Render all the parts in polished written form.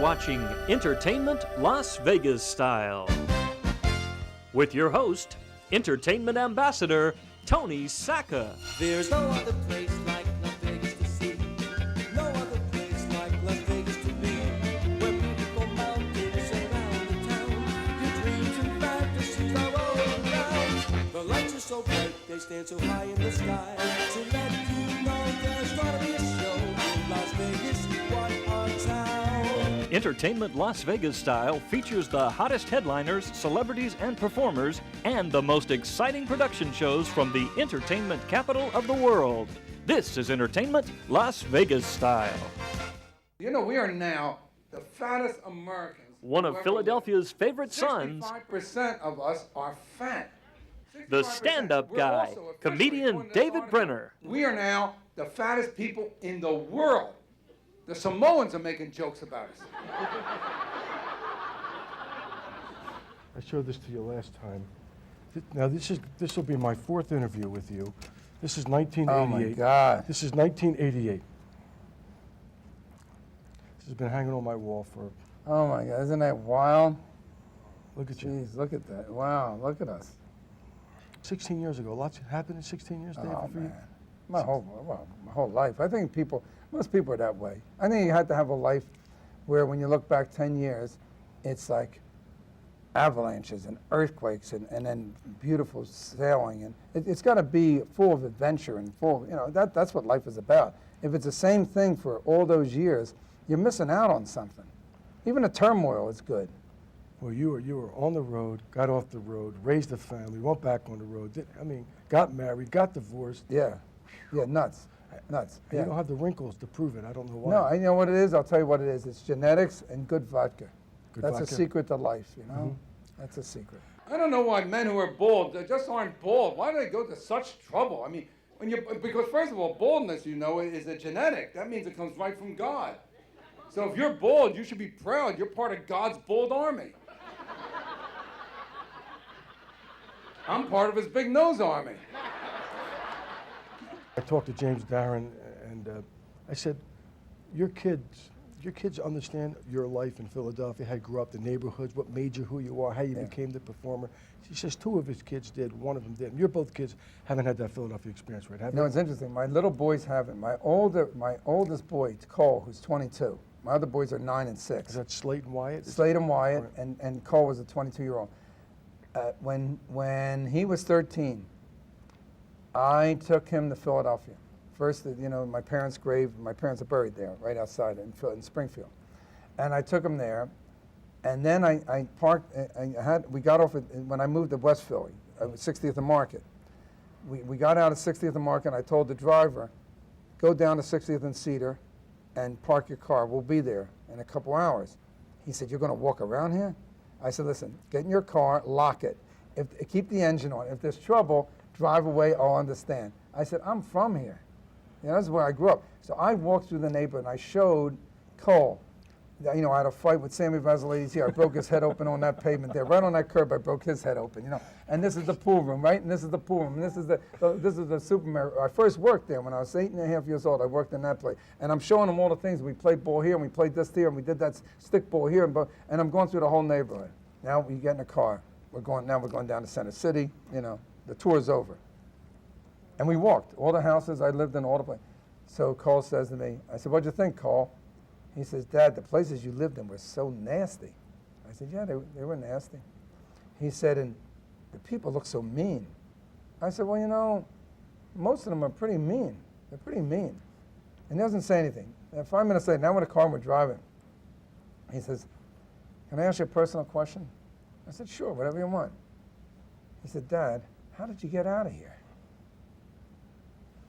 watching Entertainment Las Vegas Style with your host, Entertainment Ambassador Tony Saca. There's no other place like Las Vegas to see, no other place like Las Vegas to be, where beautiful mountains surround the town, your dreams and fantasies are all around. The lights are so bright, they stand so high in the sky, to let you know there's gonna be a show in Las Vegas, what a town. Entertainment Las Vegas Style features the hottest headliners, celebrities, and performers, and the most exciting production shows from the entertainment capital of the world. This is Entertainment Las Vegas Style. You know, we are now the fattest Americans. One of Philadelphia's favorite sons, 65% of us are fat. the 65%. stand-up We're guy, also officially comedian according to David the Brenner. We are now the fattest people in the world. The Samoans are making jokes about us. I showed this to you last time. Now this will be my fourth interview with you. This is 1988. Oh my God. This is 1988. This has been hanging on my wall for. Oh my God, isn't that wild? Look at you. Jeez, look at that. Wow, look at us. 16 years ago. Lots happened in 16 years, David, Oh for you? man, my whole life. I think most people are that way. I think you have to have a life where when you look back 10 years, it's like avalanches and earthquakes and then beautiful sailing, and it's got to be full of adventure and full, that's what life is about. If it's the same thing for all those years, you're missing out on something. Even the turmoil is good. Well, you were on the road, got off the road, raised a family, went back on the road. Got married, got divorced. Yeah, nuts. And Yeah. you don't have the wrinkles to prove it. I don't know why. No, I know what it is. I'll tell you what it is. It's genetics and good vodka. That's vodka. a secret to life, That's a secret. I don't know why men who are bald, they just aren't bald. Why do they go to such trouble? I mean, because first of all, baldness, is a genetic. That means it comes right from God. So if you're bald, you should be proud. You're part of God's bald army. I'm part of his big nose army. I talked to James Darren, and I said, your kids understand your life in Philadelphia, how you grew up, the neighborhoods, what made you who you are, how you became the performer. She says 2 of his kids did, 1 of them didn't. Your both kids haven't had that Philadelphia experience, right? Have No, you? it's interesting. My little boys haven't. My oldest boy, Cole, who's 22. My other boys are 9 and 6. Is that Slate and Wyatt? Slade and Wyatt, and Cole was a 22-year-old. When he was 13, I took him to Philadelphia. First, my parents' grave, my parents are buried there, right outside in Springfield. And I took him there, and then I parked, we got off when I moved to West Philly, 60th and Market. We got out of 60th and Market, and I told the driver, go down to 60th and Cedar and park your car. We'll be there in a couple hours. He said, you're going to walk around here? I said, listen, get in your car, lock it. Keep the engine on. If there's trouble, drive away, I'll understand. I said, I'm from here. That's where I grew up. So I walked through the neighborhood and I showed Cole. I had a fight with Sammy Vasilades here. I broke his head open on that pavement there. Right on that curb, I broke his head open, And this is the pool room, right? And this is the pool room. And this is the supermarket. I first worked there when I was 8.5 years old. I worked in that place. And I'm showing them all the things. We played ball here, and we played this here, and we did that stick ball here. And I'm going through the whole neighborhood. Now we get in a car. We're going down to Center City. The tour's over. And we walked. All the houses I lived in, all the places. So Cole says to me, I said, what'd you think, Cole? He says, Dad, the places you lived in were so nasty. I said, yeah, they were nasty. He said, and the people look so mean. I said, well, most of them are pretty mean. They're pretty mean. And he doesn't say anything. And 5 minutes later, now we're in the car and we're driving. He says, can I ask you a personal question? I said, sure, whatever you want. He said, Dad, how did you get out of here?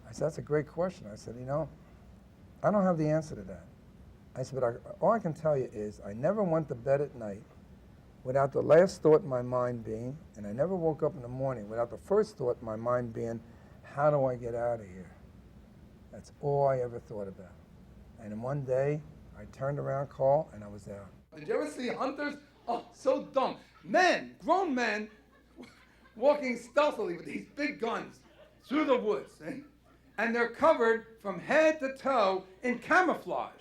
I said, that's a great question. I said, I don't have the answer to that. I said, but all I can tell you is I never went to bed at night without the last thought in my mind being, and I never woke up in the morning without the first thought in my mind being, how do I get out of here? That's all I ever thought about. And then one day, I turned around, Cole, and I was out. Did you ever see hunters? Oh, so dumb. Men, grown men, walking stealthily with these big guns through the woods, and they're covered from head to toe in camouflage.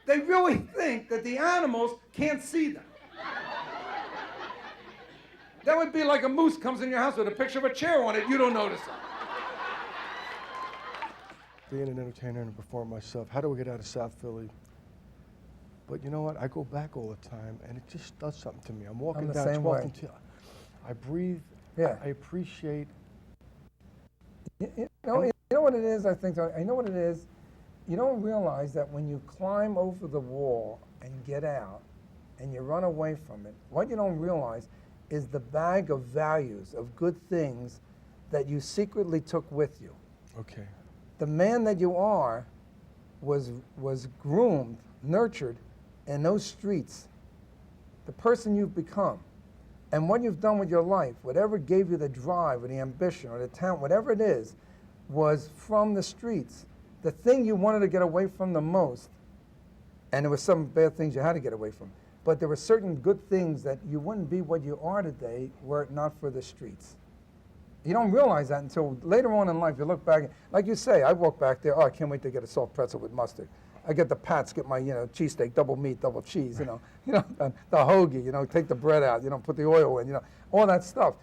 They really think that the animals can't see them. That would be like a moose comes in your house with a picture of a chair on it, you don't notice it. Being an entertainer and a performer myself, how do we get out of South Philly? But you know what? I go back all the time, and it just does something to me. I'm walking the down same 12th way. and I breathe. Yeah. I appreciate. You know what it is, I think, I know what it is. You don't realize that when you climb over the wall and get out and you run away from it, what you don't realize is the bag of values, of good things that you secretly took with you. Okay. The man that you are was groomed, nurtured in those streets. The person you've become. And what you've done with your life, whatever gave you the drive or the ambition or the talent, whatever it is, was from the streets. The thing you wanted to get away from the most, and there were some bad things you had to get away from, but there were certain good things that you wouldn't be what you are today were it not for the streets. You don't realize that until later on in life. You look back, like you say, I walk back there, oh, I can't wait to get a soft pretzel with mustard. I get the Pats, get my, cheesesteak, double meat, double cheese, the hoagie, take the bread out, put the oil in, all that stuff.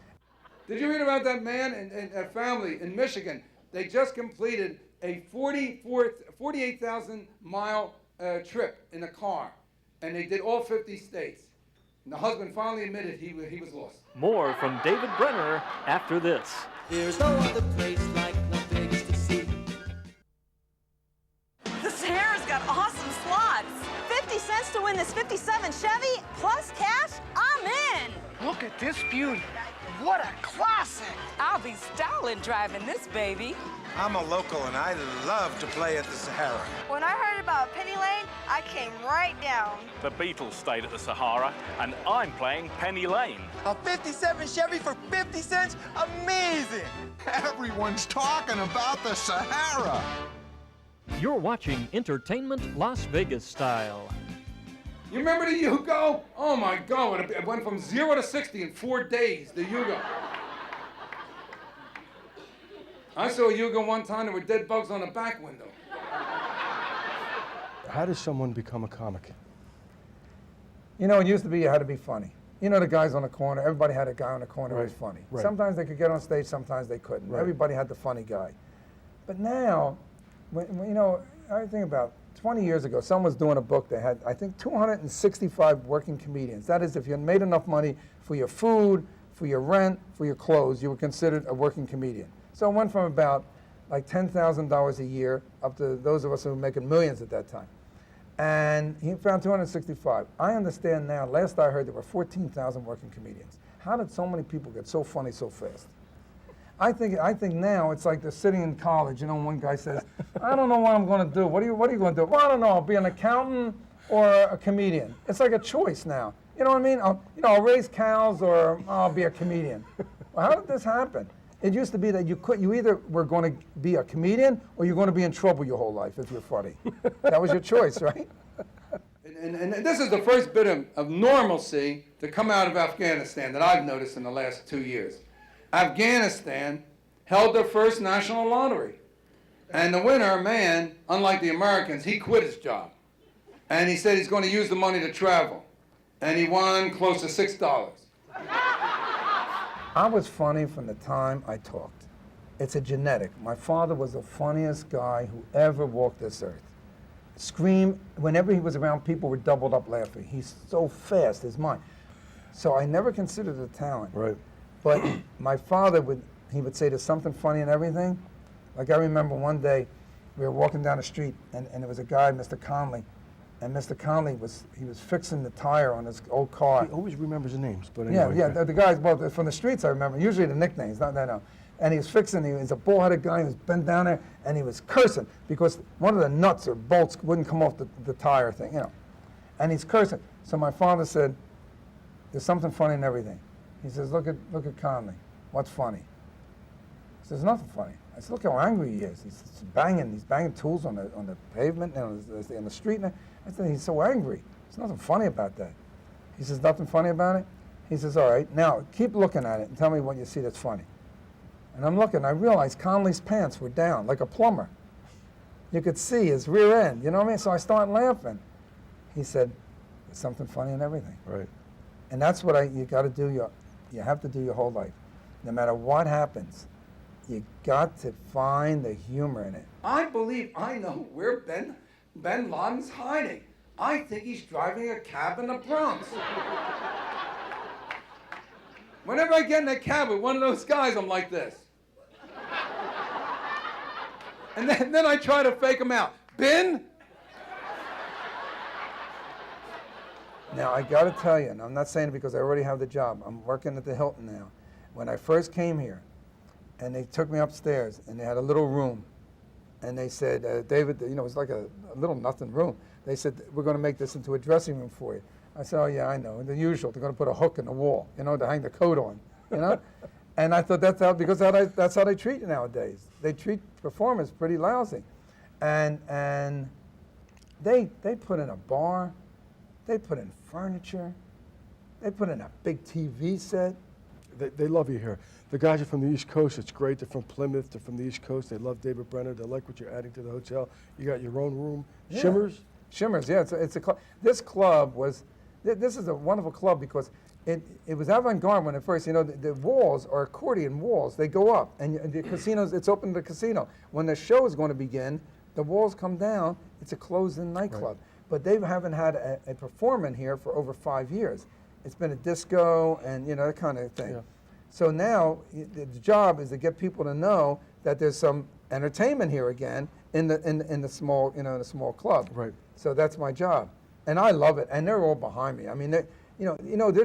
Did you read about that man and a family in Michigan? They just completed a 48,000 mile trip in a car, and they did all 50 states. And the husband finally admitted he was lost. More from David Brenner after this. There's no other place like Las Vegas to see. The Sahara's got awesome slots. 50 cents to win this 57 Chevy, plus cash, I'm in. Look at this beauty. What a classic. I'll be styling driving this baby. I'm a local and I love to play at the Sahara. When I heard about Penny Lane, I came right down. The Beatles stayed at the Sahara, and I'm playing Penny Lane. A 57 Chevy for 50 cents? Amazing. Everyone's talking about the Sahara. You're watching Entertainment Las Vegas Style. You remember the Yugo? Oh my God, it went from 0 to 60 in 4 days, the Yugo. I saw a Yugo one time, there were dead bugs on the back window. How does someone become a comic? It used to be you had to be funny. The guys on the corner, everybody had a guy on the corner who was Right, funny. right. Sometimes they could get on stage, sometimes they couldn't. Right. Everybody had the funny guy. But now, I think about 20 years ago, someone was doing a book that had, I think, 265 working comedians. That is, if you had made enough money for your food, for your rent, for your clothes, you were considered a working comedian. So it went from about like $10,000 a year up to those of us who were making millions at that time. And he found 265. I understand now, last I heard, there were 14,000 working comedians. How did so many people get so funny so fast? I think now it's like they're sitting in college. One guy says, I don't know what I'm going to do. What are you going to do? Well, I don't know. I'll be an accountant or a comedian. It's like a choice now. You know what I mean? I'll raise cows or I'll be a comedian. Well, how did this happen? It used to be that you either were going to be a comedian or you're going to be in trouble your whole life if you're funny. That was your choice, right? And this is the first bit of normalcy to come out of Afghanistan that I've noticed in the last 2 years. Afghanistan held their first national lottery. And the winner, a man, unlike the Americans, he quit his job. And he said he's going to use the money to travel. And he won close to $6. I was funny from the time I talked. It's a genetic. My father was the funniest guy who ever walked this earth. Scream, whenever he was around, people were doubled up laughing. He's so fast, his mind. So I never considered it talent. Right. But my father would say there's something funny in everything. Like I remember one day, we were walking down the street and there was a guy, Mr. Conley, and Mr. Conley was fixing the tire on his old car. He always remembers the names, but anyway. Yeah, the guys, well, from the streets I remember, usually the nicknames, not. And he was fixing, he was a bull-headed guy, he was bent down there, and he was cursing because one of the nuts or bolts wouldn't come off the tire thing, And he's cursing. So my father said, there's something funny in everything. He says, look at Conley. What's funny? He says, nothing funny. I said, look how angry he is. He's banging tools on the pavement and in the street. I said, he's so angry. There's nothing funny about that. He says, nothing funny about it? He says, all right, now keep looking at it and tell me what you see that's funny. And I'm looking, I realized Conley's pants were down like a plumber. You could see his rear end, you know what I mean? So I started laughing. He said, there's something funny in everything. Right. And that's what you got to do. You have to do your whole life. No matter what happens, you got to find the humor in it. I believe I know where Ben Laden's hiding. I think he's driving a cab in the Bronx. Whenever I get in a cab with one of those guys, I'm like this. And then I try to fake him out. Ben? Now, I got to tell you, and I'm not saying it because I already have the job. I'm working at the Hilton now. When I first came here, and they took me upstairs, and they had a little room, and they said, David, you know, it was like a little nothing room. They said, we're going to make this into a dressing room for you. I said, oh, yeah, I know. The usual, they're going to put a hook in the wall, you know, to hang the coat on, you know? And I thought that's how they treat you nowadays. They treat performers pretty lousy. And they put in a bar, they put in furniture, they put in a big TV set. They love you here. The guys are from the East Coast. It's great. They're from Plymouth. They're from the East Coast. They love David Brenner. They like what you're adding to the hotel. You got your own room. Yeah. Shimmers? Shimmers, yeah. It's a club. This club was, this is a wonderful club because it was avant-garde when at first, you know, the walls are accordion walls. They go up. And the casinos, it's open to the casino. When the show is going to begin, the walls come down. It's a closed-in nightclub. Right. But they haven't had a performer here for over 5 years. It's been a disco and, you know, that kind of thing. Yeah. So now the job is to get people to know that there's some entertainment here again in the small, you know, in a small club. Right. So that's my job, and I love it. And they're all behind me. I mean, they're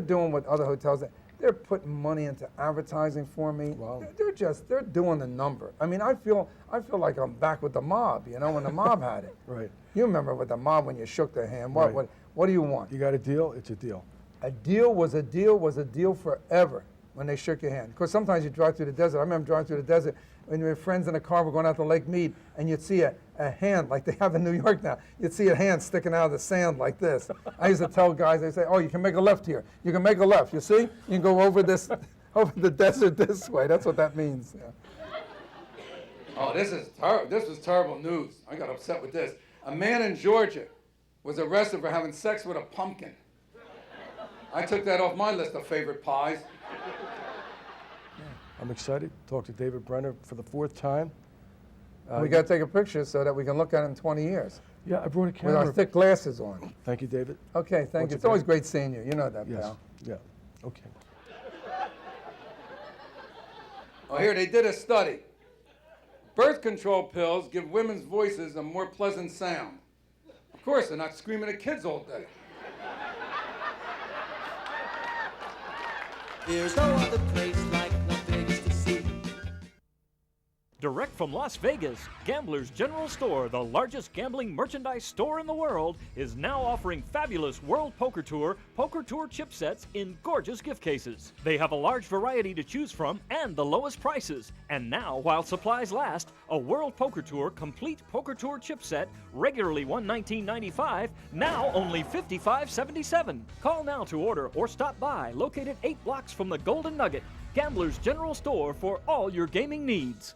doing what other hotels. They're putting money into advertising for me. Wow. They're doing the number. I mean, I feel like I'm back with the mob. You know, when the mob had it. Right. You remember with the mob when you shook their hand. What do you want? You got a deal? It's a deal. A deal was a deal forever when they shook your hand. Because sometimes you drive through the desert. I remember driving through the desert when we were friends in a car, we're going out to Lake Mead, and you'd see a hand like they have in New York now. You'd see a hand sticking out of the sand like this. I used to tell guys, they say, oh, you can make a left here. You can make a left, you see? You can go over the desert this way. That's what that means. Yeah. Oh, this was terrible news. I got upset with this. A man in Georgia was arrested for having sex with a pumpkin. I took that off my list of favorite pies. I'm excited to talk to David Brenner for the 4th time. We got to take a picture so that we can look at it in 20 years. Yeah, I brought a camera. With our thick glasses on. Thank you, David. Okay, thank you. It's always great seeing you. You know that, yes. pal. Yeah, okay. Oh, here, they did a study. Birth control pills give women's voices a more pleasant sound. Of course, they're not screaming at kids all day. There's no other place like Las Vegas to see. Direct from Las Vegas, Gamblers General Store, the largest gambling merchandise store in the world, is now offering fabulous World Poker Tour chip sets in gorgeous gift cases. They have a large variety to choose from and the lowest prices. And now, while supplies last, a World Poker Tour complete Poker Tour chip set, regularly $119.95, now only $55.77. Call now to order or stop by, located 8 blocks from the Golden Nugget. Gamblers General Store for all your gaming needs.